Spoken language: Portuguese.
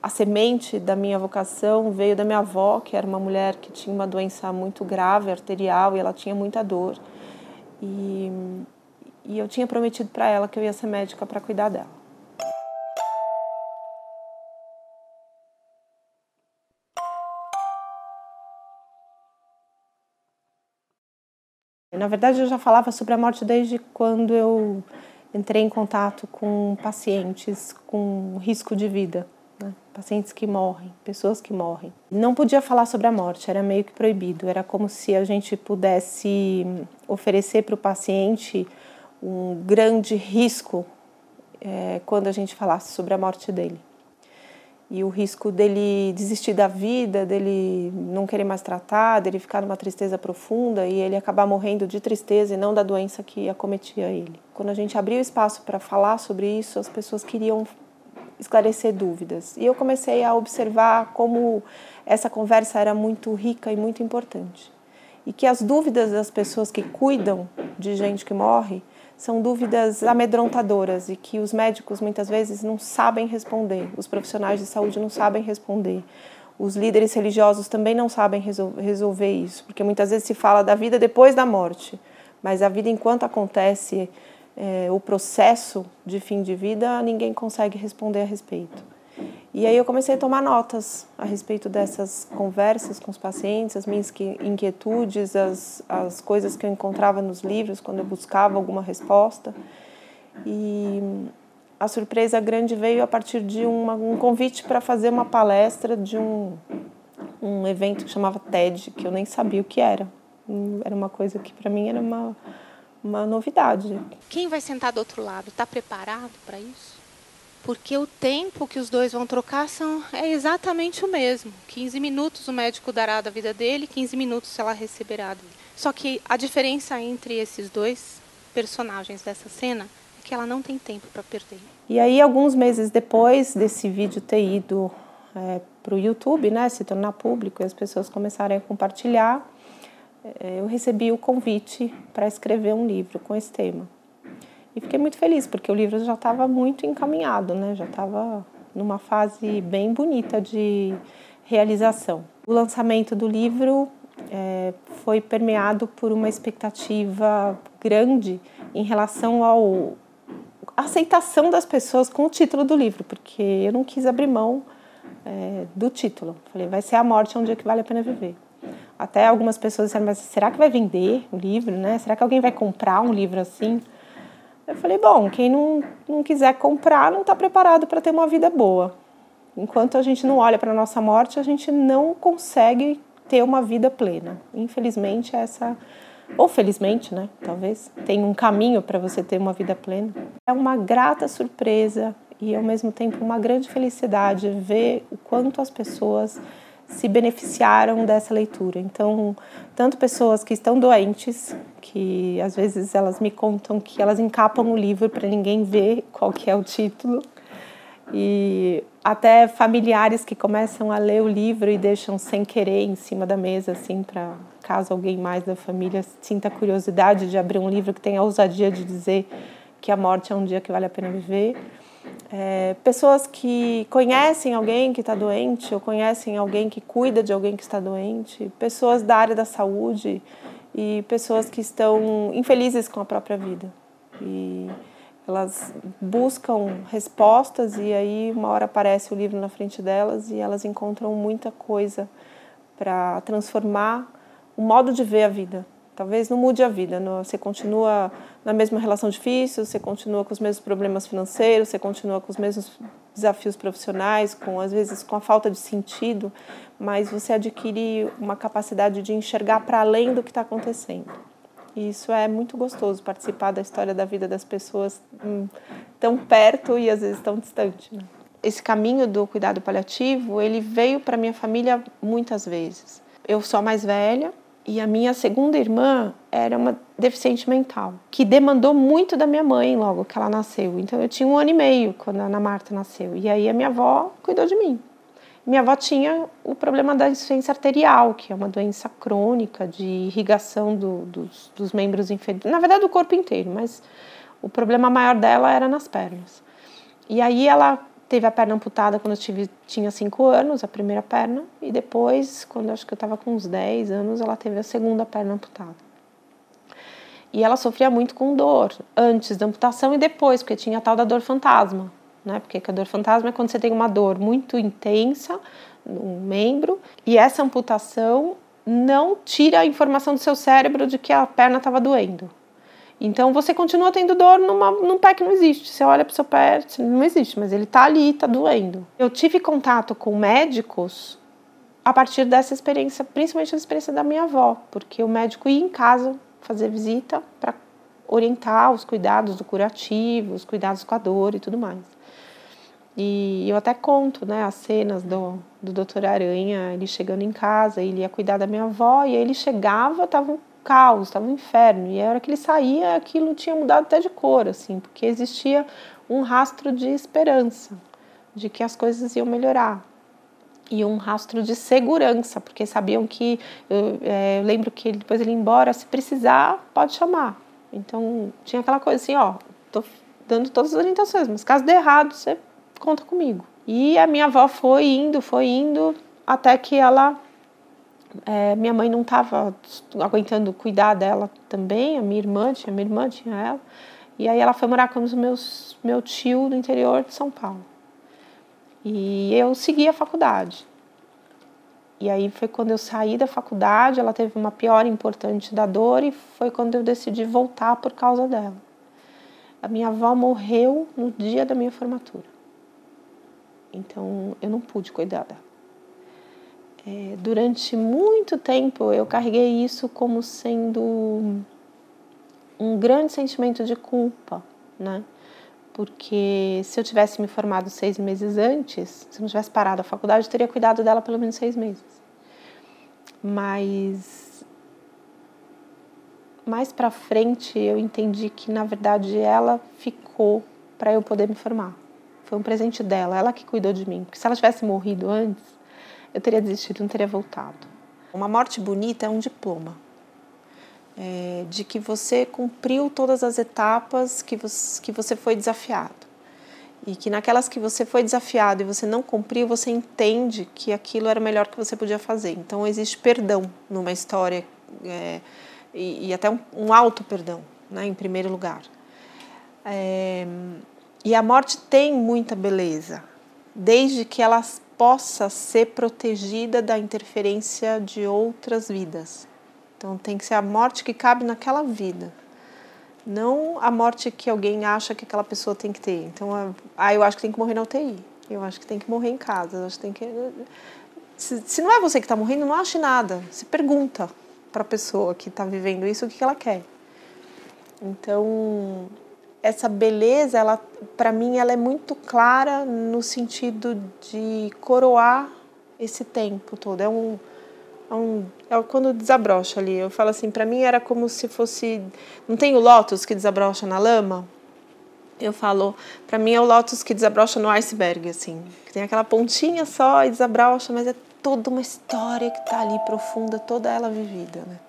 a semente da minha vocação veio da minha avó, que era uma mulher que tinha uma doença muito grave, arterial, e ela tinha muita dor. E eu tinha prometido para ela que eu ia ser médica para cuidar dela. Na verdade, eu já falava sobre a morte desde quando eu entrei em contato com pacientes com risco de vida, né? Pacientes que morrem, pessoas que morrem. Não podia falar sobre a morte, era meio que proibido. Era como se a gente pudesse oferecer para o paciente um grande risco quando a gente falasse sobre a morte dele. E o risco dele desistir da vida, dele não querer mais tratar, dele ficar numa tristeza profunda e ele acabar morrendo de tristeza e não da doença que acometia ele. Quando a gente abriu espaço para falar sobre isso, as pessoas queriam esclarecer dúvidas. E eu comecei a observar como essa conversa era muito rica e muito importante. E que as dúvidas das pessoas que cuidam de gente que morre são dúvidas amedrontadoras e que os médicos muitas vezes não sabem responder, os profissionais de saúde não sabem responder, os líderes religiosos também não sabem resolver isso, porque muitas vezes se fala da vida depois da morte, mas a vida enquanto acontece, o processo de fim de vida, ninguém consegue responder a respeito. E aí eu comecei a tomar notas a respeito dessas conversas com os pacientes, as minhas inquietudes, as coisas que eu encontrava nos livros quando eu buscava alguma resposta. E a surpresa grande veio a partir de um convite para fazer uma palestra de um evento que chamava TED, que eu nem sabia o que era. Era uma coisa que para mim era uma novidade. Quem vai sentar do outro lado? Está preparado para isso? Porque o tempo que os dois vão trocar é exatamente o mesmo. 15 minutos o médico dará da vida dele, 15 minutos ela receberá dele. Só que a diferença entre esses dois personagens dessa cena é que ela não tem tempo para perder. E aí, alguns meses depois desse vídeo ter ido para o YouTube, né, se tornar público e as pessoas começarem a compartilhar, eu recebi o convite para escrever um livro com esse tema. E fiquei muito feliz, porque o livro já estava muito encaminhado, né? Já estava numa fase bem bonita de realização. O lançamento do livro foi permeado por uma expectativa grande em relação à aceitação das pessoas com o título do livro, porque eu não quis abrir mão do título. Falei, vai ser a morte é um dia que vale a pena viver. Até algumas pessoas disseram, mas será que vai vender o livro, né? Será que alguém vai comprar um livro assim? Eu falei, bom, quem não quiser comprar não está preparado para ter uma vida boa. Enquanto a gente não olha para a nossa morte, a gente não consegue ter uma vida plena. Infelizmente, ou felizmente, né, talvez, tem um caminho para você ter uma vida plena. É uma grata surpresa e, ao mesmo tempo, uma grande felicidade ver o quanto as pessoas se beneficiaram dessa leitura. Então, tanto pessoas que estão doentes, que às vezes elas me contam que elas encapam o livro para ninguém ver qual que é o título, e até familiares que começam a ler o livro e deixam sem querer em cima da mesa, assim, para caso alguém mais da família sinta curiosidade de abrir um livro que tenha a ousadia de dizer que a morte é um dia que vale a pena viver. Pessoas que conhecem alguém que está doente ou conhecem alguém que cuida de alguém que está doente, pessoas da área da saúde e pessoas que estão infelizes com a própria vida. E elas buscam respostas e aí uma hora aparece o livro na frente delas e elas encontram muita coisa para transformar o modo de ver a vida. Talvez não mude a vida, você continua na mesma relação difícil, você continua com os mesmos problemas financeiros, você continua com os mesmos desafios profissionais, às vezes com a falta de sentido, mas você adquire uma capacidade de enxergar para além do que está acontecendo. E isso é muito gostoso, participar da história da vida das pessoas tão perto e às vezes tão distante, né? Esse caminho do cuidado paliativo, ele veio para minha família muitas vezes. Eu sou a mais velha, e a minha segunda irmã era uma deficiente mental, que demandou muito da minha mãe logo que ela nasceu. Então eu tinha 1 ano e meio quando a Ana Marta nasceu. E aí a minha avó cuidou de mim. Minha avó tinha o problema da insuficiência arterial, que é uma doença crônica de irrigação dos membros inferiores. Na verdade, do corpo inteiro, mas o problema maior dela era nas pernas. E aí ela teve a perna amputada quando eu tinha 5 anos, a primeira perna, e depois, quando acho que eu estava com uns 10 anos, ela teve a segunda perna amputada. E ela sofria muito com dor, antes da amputação e depois, porque tinha a tal da dor fantasma, né? Porque a dor fantasma é quando você tem uma dor muito intensa no membro, e essa amputação não tira a informação do seu cérebro de que a perna estava doendo. Então, você continua tendo dor num pé que não existe. Você olha para o seu pé, não existe, mas ele está ali, está doendo. Eu tive contato com médicos a partir dessa experiência, principalmente a experiência da minha avó, porque o médico ia em casa fazer visita para orientar os cuidados do curativo, os cuidados com a dor e tudo mais. E eu até conto, né, as cenas do Dr. Aranha, ele chegando em casa, ele ia cuidar da minha avó, e aí ele chegava, estava um caos, estava um inferno, e a hora que ele saía, aquilo tinha mudado até de cor, assim, porque existia um rastro de esperança, de que as coisas iam melhorar, e um rastro de segurança, porque sabiam que, eu lembro que depois ele ia embora, se precisar, pode chamar. Então, tinha aquela coisa assim, ó, tô dando todas as orientações, mas caso dê errado, você conta comigo. E a minha avó foi indo, até que ela... minha mãe não estava aguentando cuidar dela também, a minha irmã tinha ela, e aí ela foi morar com meu tio do interior de São Paulo. E eu segui a faculdade. E aí foi quando eu saí da faculdade, ela teve uma piora importante da dor e foi quando eu decidi voltar por causa dela. A minha avó morreu no dia da minha formatura. Então eu não pude cuidar dela. Durante muito tempo eu carreguei isso como sendo um grande sentimento de culpa, né? Porque se eu tivesse me formado 6 meses antes, se eu não tivesse parado a faculdade, eu teria cuidado dela pelo menos 6 meses. Mas mais pra frente eu entendi que na verdade ela ficou para eu poder me formar. Foi um presente dela, ela que cuidou de mim. Porque se ela tivesse morrido antes, eu teria desistido, não teria voltado. Uma morte bonita é um diploma. De que você cumpriu todas as etapas que você foi desafiado. E que naquelas que você foi desafiado e você não cumpriu, você entende que aquilo era o melhor que você podia fazer. Então, existe perdão numa história, e até um auto-perdão, né, em primeiro lugar. E a morte tem muita beleza, desde que ela possa ser protegida da interferência de outras vidas. Então, tem que ser a morte que cabe naquela vida, não a morte que alguém acha que aquela pessoa tem que ter. Então, eu acho que tem que morrer na UTI, eu acho que tem que morrer em casa, eu acho que tem que... Se não é você que está morrendo, não ache nada. Se pergunta para a pessoa que está vivendo isso o que ela quer. Então, essa beleza, para mim, ela é muito clara no sentido de coroar esse tempo todo. É quando desabrocha ali. Eu falo assim, para mim era como se fosse... Não tem o lótus que desabrocha na lama? Eu falo, para mim é o lótus que desabrocha no iceberg, assim. Que tem aquela pontinha só e desabrocha, mas é toda uma história que está ali profunda, toda ela vivida, né?